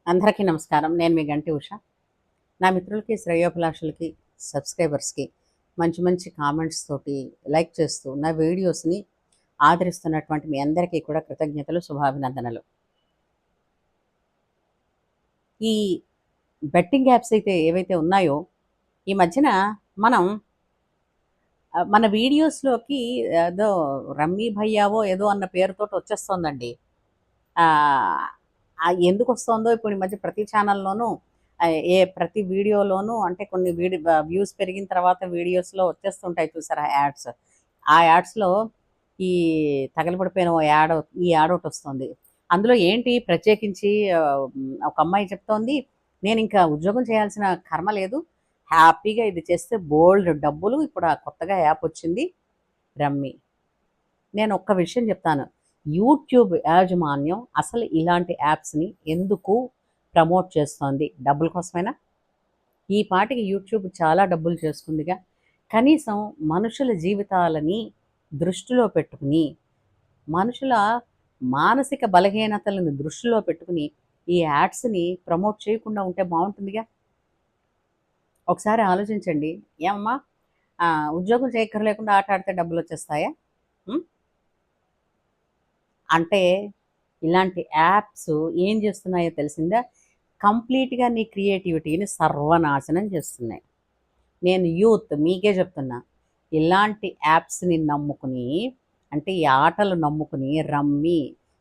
అందరికీ నమస్కారం. నేను మీ గంటి ఉష. నా మిత్రులకి, శ్రేయోభిలాషులకి, సబ్స్క్రైబర్స్‌కి మంచి మంచి కామెంట్స్ తోటి లైక్ చేస్తూ నా వీడియోస్‌ని ఆదరిస్తున్నటువంటి మీ అందరికీ కూడా కృతజ్ఞతలు, శుభాభినందనలు. ఈ బెట్టింగ్ యాప్స్ ఏవైతే ఉన్నాయో ఈ మధ్యన మనం మన వీడియోస్‌లోకి ఏదో రమ్మీ భయ్యావో ఏదో అన్న పేరుతోటి వచ్చేస్తోందండి. ఆహ్, ఎందుకొస్తోందో ఇప్పుడు ఈ మధ్య ప్రతి ఛానల్‌లోనూ ప్రతి వీడియోలోనూ అంటే కొన్ని వ్యూస్ పెరిగిన తర్వాత వీడియోస్‌లో వచ్చేస్తుంటాయి చూసారా యాడ్స్. ఆ యాడ్స్‌లో ఈ తగలబడిపోయిన ఈ యాడ్ ఒకటొస్తుంది. అందులో ఏంటి ప్రత్యేకించి ఒక అమ్మాయి చెప్తోంది, "నేనింకా ఉద్యోగం చేయాల్సిన కర్మ లేదు. హ్యాపీగా ఇది చేస్తే బోలెడు డబ్బులు. ఇప్పుడు ఆ కొత్తగా యాప్ వచ్చింది రమ్మీ." నేను ఒక్క విషయం చెప్తాను. యూట్యూబ్ యాజమాన్యం అసలు ఇలాంటి యాప్స్‌ని ఎందుకు ప్రమోట్ చేస్తోంది? డబ్బుల కోసమేనా? ఈ పాటికి యూట్యూబ్ చాలా డబ్బులు చేసుకుందిగా. కనీసం మనుషుల జీవితాలని దృష్టిలో పెట్టుకుని, మనుషుల మానసిక బలహీనతలను దృష్టిలో పెట్టుకుని, ఈ యాడ్స్‌ని ప్రమోట్ చేయకుండా ఉంటే బావుంటుందిగా. ఒకసారి ఆలోచించండి. ఏమమ్మా ఉద్యోగం చేయక్కర్లేకుండా ఆట ఆడితే డబ్బులొచ్చేస్తాయా? హ్మ్. అంటే ఇలాంటి యాప్స్ ఏం చేస్తున్నాయో తెలిసిందా? కంప్లీట్‌గా నీ క్రియేటివిటీని సర్వనాశనం చేస్తున్నాయి. నేను మీకే చెప్తున్నా. ఇలాంటి యాప్స్‌ని నమ్ముకుని అంటే ఈ ఆటలు నమ్ముకుని రమ్మీ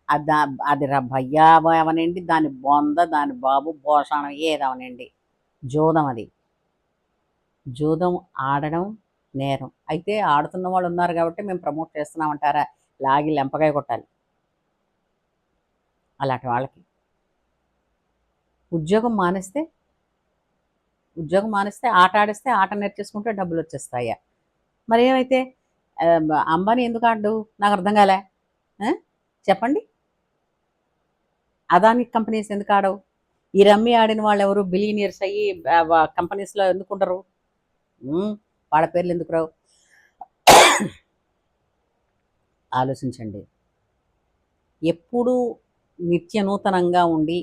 అద అది భయ్యా అవనండి, దాని బొంద, దాని బాబు భోషాణం ఏదవనండి. జూదం అది. జూదం ఆడడం నేరం. అయితే ఆడుతున్న వాళ్ళు ఉన్నారు కాబట్టి మేము ప్రమోట్ చేస్తున్నామంటారా? లాగి లెంపకాయ కొట్టాలి అలాంటి వాళ్ళకి. ఉద్యోగం మానేస్తే ఆట ఆడేస్తే ఆట నేర్చేసుకుంటే డబ్బులొచ్చేస్తాయా? మరేమైతే అంబానీ ఎందుకు ఆడడు? నాకు అర్థం కాలే. చెప్పండి. అదాని కంపెనీస్ ఎందుకు ఆడవు? ఈ రమ్మీ ఆడిన వాళ్ళు ఎవరు బిలియనియర్స్ అయ్యి కంపెనీస్‌లో ఎందుకు ఉండరు? వాళ్ళ పేర్లు ఎందుకు రావు? ఆలోచించండి. ఎప్పుడూ నిత్య నూతనంగా ఉండి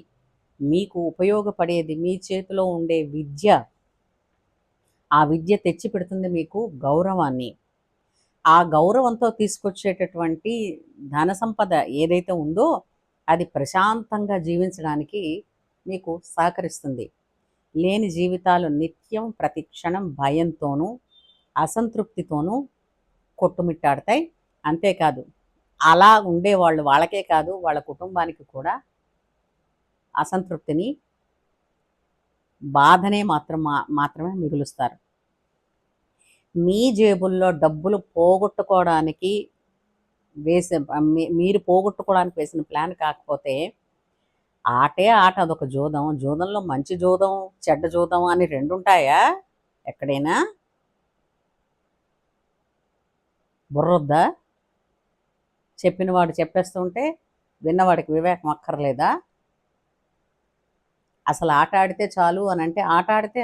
మీకు ఉపయోగపడేది మీ చేతిలో ఉండే విద్య. ఆ విద్య తెచ్చిపెడుతుంది మీకు గౌరవాన్ని. ఆ గౌరవంతో తీసుకొచ్చేటటువంటి ధన సంపద ఏదైతే ఉందో అది ప్రశాంతంగా జీవించడానికి మీకు సహకరిస్తుంది. లేని జీవితాలు నిత్యం ప్రతి క్షణం భయంతోనూ, అసంతృప్తితోనూ కొట్టుమిట్టాడతాయి. అంతేకాదు అలా ఉండేవాళ్ళు వాళ్ళకే కాదు వాళ్ళ కుటుంబానికి కూడా అసంతృప్తిని, బాధనే మాత్రమే మిగులుస్తారు. మీ జేబుల్లో డబ్బులు పోగొట్టుకోవడానికి మీరు పోగొట్టుకోవడానికి వేసిన ప్లాన్ కాకపోతే ఆటే ఆట, అదొక జూదం. జూదంలో మంచి జూదం, చెడ్డ జూదం అని రెండుంటాయా ఎక్కడైనా? బుర్రొద్దా? చెప్పినవాడు చెప్పేస్తుంటే విన్నవాడికి వివేకం అక్కర్లేదా? అసలు ఆట ఆడితే చాలు అని అంటే ఆట ఆడితే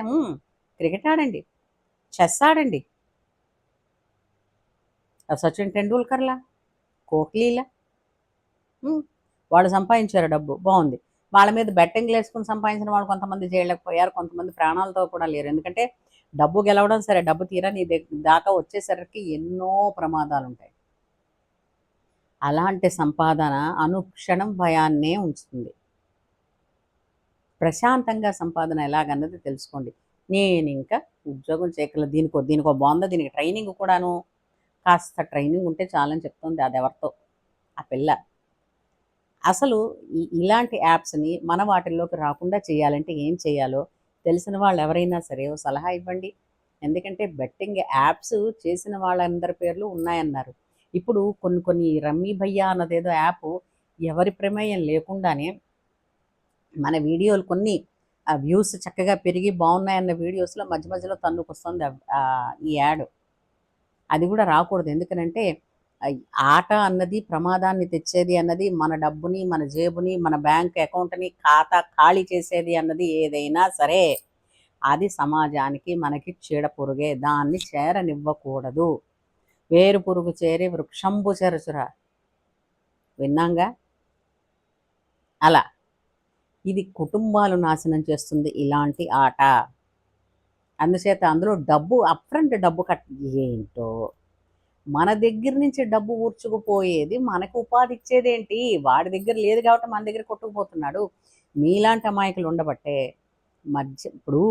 క్రికెట్ ఆడండి, చెస్ ఆడండి. సచిన్ టెండూల్కర్లా, కోహ్లీలా వాళ్ళు సంపాదించారు డబ్బు బాగుంది. వాళ్ళ మీద బెట్టింగ్లు వేసుకుని సంపాదించిన వాళ్ళు కొంతమంది చేయలేకపోయారు, కొంతమంది ప్రాణాలతో కూడా లేరు. ఎందుకంటే డబ్బు గెలవడం సరే, డబ్బు తీరా నీ దాకా వచ్చేసరికి ఎన్నో ప్రమాదాలు ఉంటాయి. అలాంటి సంపాదన అనుక్షణం భయాన్నే ఉంచుతుంది. ప్రశాంతంగా సంపాదన ఎలాగన్నది తెలుసుకోండి. నేను ఇంకా ఉద్యోగం చేయగలను, దీనికో బాగుందా, దీనికి ట్రైనింగ్ కూడాను. కాస్త ట్రైనింగ్ ఉంటే చాలని చెప్తుంది అది ఎవరితో ఆ పిల్ల. అసలు ఇలాంటి యాప్స్ని మన వాటిల్లోకి రాకుండా చేయాలంటే ఏం చేయాలో తెలిసిన వాళ్ళు ఎవరైనా సరే ఓ సలహా ఇవ్వండి. ఎందుకంటే బెట్టింగ్ యాప్స్ చేసిన వాళ్ళందరి పేర్లు ఉన్నాయన్నారు. ఇప్పుడు కొన్ని రమ్మీ భయ్యా అన్నదేదో యాప్ ఎవరి ప్రమేయం లేకుండానే మన వీడియోలు కొన్ని వ్యూస్ చక్కగా పెరిగి బాగున్నాయన్న వీడియోస్లో మధ్య మధ్యలో తన్నుకొస్తుంది ఈ యాడ్. అది కూడా రాకూడదు. ఎందుకనంటే ఆట అన్నది ప్రమాదాన్ని తెచ్చేది అన్నది, మన డబ్బుని, మన జేబుని, మన బ్యాంక్ అకౌంట్ని ఖాతా ఖాళీ చేసేది అన్నది ఏదైనా సరే అది సమాజానికి మనకి చీడ పురుగే. దాన్ని చేరనివ్వకూడదు. వేరు పురుగు చేరి వృక్షంబు చెరచురా, విన్నాంగా. అలా ఇది కుటుంబాలు నాశనం చేస్తుంది ఇలాంటి ఆట. అందుచేత అందులో డబ్బు అప్‌ఫ్రంట్ డబ్బు ఏంటో మన దగ్గర నుంచి డబ్బు ఊడ్చుకుపోయేది మనకు ఉపాధి ఇచ్చేదేంటి? వాడి దగ్గర లేదు కాబట్టి మన దగ్గర కొట్టుకుపోతున్నాడు. మీలాంటి అమాయకులు ఉండబట్టే ఇప్పుడు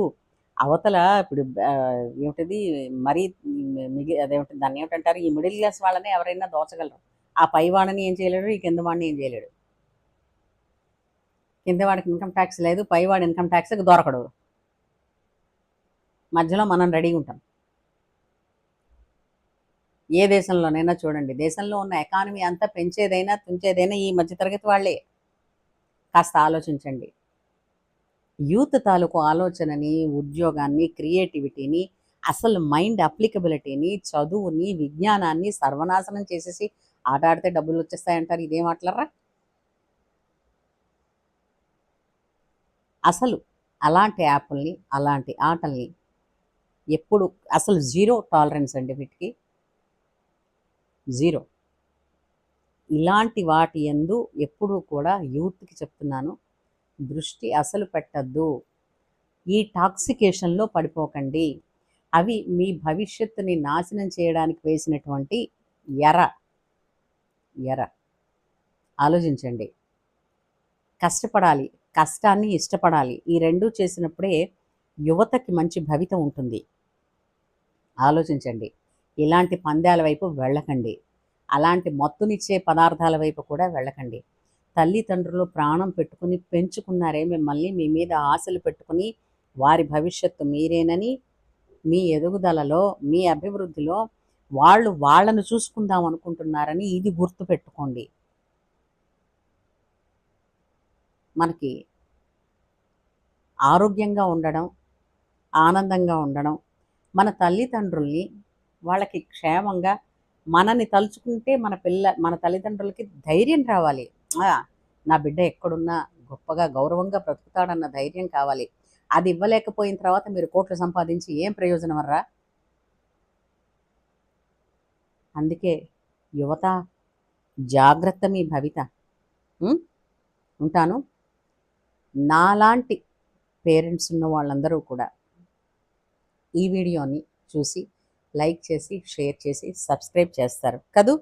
అవతల ఇప్పుడు ఏమిటది మరీ అదేమిటి దాన్నేమిటంటారు? ఈ మిడిల్ క్లాస్ వాళ్ళని ఎవరైనా దోచగలరు. ఆ పై వాడిని ఏం చేయలేడు. ఈ కింద వాడిని ఏం చేయలేడు. కింద వాడికి ఇన్‌కమ్ టాక్స్ లేదు. పైవాడి ఇన్‌కమ్ టాక్స్‌కి దొరకడు. మధ్యలో మనం రెడీగా ఉంటాం. ఏ దేశంలోనైనా చూడండి. దేశంలో ఉన్న ఎకానమీ అంతా పెంచేదైనా, తుంచేదైనా ఈ మధ్యతరగతి వాళ్ళే. కాస్త ఆలోచించండి. యూత్ తాలూకు ఆలోచనని, ఉద్యోగాన్ని, క్రియేటివిటీని, అసలు మైండ్ అప్లికబిలిటీని, చదువుని, విజ్ఞానాన్ని సర్వనాశనం చేసేసి ఆట ఆడితే డబ్బులు వచ్చేస్తాయంటారు. ఇదేం ఆటలరా? అసలు అలాంటి యాపుల్ని, అలాంటి ఆటల్ని ఎప్పుడు అసలు జీరో టాలరెన్స్ అండి వీటికి. జీరో. ఇలాంటి వాటి యందు ఎప్పుడూ కూడా యూత్‌కి చెప్తున్నాను, దృష్టి అసలు పెట్టద్దు. ఈ టాక్సికేషన్‌లో పడిపోకండి. అవి మీ భవిష్యత్తుని నాశనం చేయడానికి వేసినటువంటి ఎర. ఎర. ఆలోచించండి. కష్టపడాలి. కష్టాన్ని ఇష్టపడాలి. ఈ 2 చేసినప్పుడే యువతకి మంచి భవిత ఉంటుంది. ఆలోచించండి. ఇలాంటి పందాల వైపు వెళ్ళకండి. అలాంటి మత్తునిచ్చే పదార్థాల వైపు కూడా వెళ్ళకండి. తల్లిదండ్రులు ప్రాణం పెట్టుకుని పెంచుకున్నారే మిమ్మల్ని, మీ మీద ఆశలు పెట్టుకుని వారి భవిష్యత్తు మీరేనని, మీ ఎదుగుదలలో, మీ అభివృద్ధిలో వాళ్ళు వాళ్ళను చూసుకుందాం అనుకుంటున్నారని ఇది గుర్తుపెట్టుకోండి. మనకి ఆరోగ్యంగా ఉండడం, ఆనందంగా ఉండడం, మన తల్లిదండ్రుల్ని వాళ్ళకి క్షేమంగా మనని తలుచుకుంటే మన తల్లిదండ్రులకి ధైర్యం రావాలి. నా బిడ్డ ఎక్కడున్నా గొప్పగా గౌరవంగా బ్రతుకుతాడన్న ధైర్యం కావాలి. అది ఇవ్వలేకపోయిన తర్వాత మీరు కోట్లు సంపాదించి ఏం ప్రయోజనం వర్రా? అందుకే యువత జాగ్రత్త మీ భవిత. ఉంటాను. నాలాంటి పేరెంట్స్ ఉన్న వాళ్ళందరూ కూడా ఈ వీడియోని చూసి లైక్ చేసి, షేర్ చేసి, సబ్స్క్రైబ్ చేస్తారు కదూ?